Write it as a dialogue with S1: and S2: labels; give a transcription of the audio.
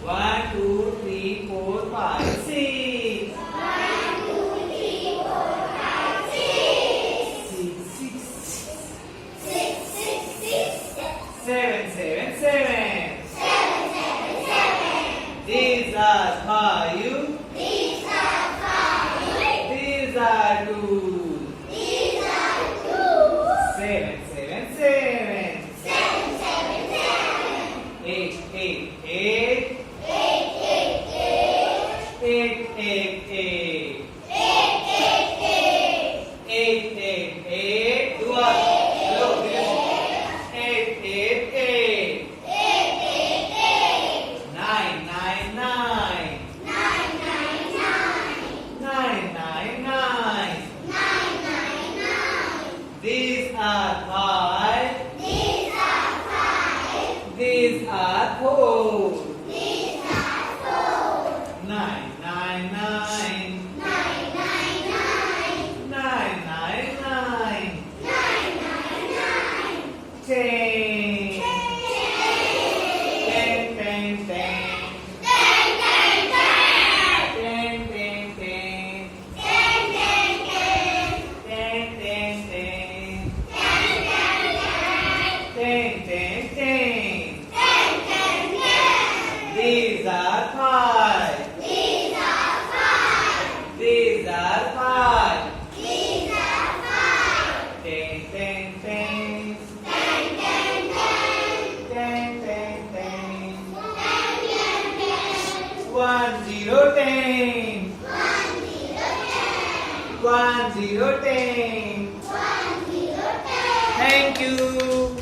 S1: One, two, three, four, five, six. Seven, seven, seven. These are five. These are two. Seven, seven, seven. Eight, eight, eight. Eight, eight, eight. Eight, eight, eight. Dua. Hello, eight, eight, eight. Nine, nine, nine. Nine, nine, nine. These are five. These are four. Nine, nine, nine. Nine, nine, nine. Ten. Ten, ten, ten. Ten, ten, ten. Ten, ten, ten. Ten, ten, ten. These are five. These are five. Ten, ten, ten. Ten, ten, ten. 1, 0, 10. 1, 0, 10. Thank you.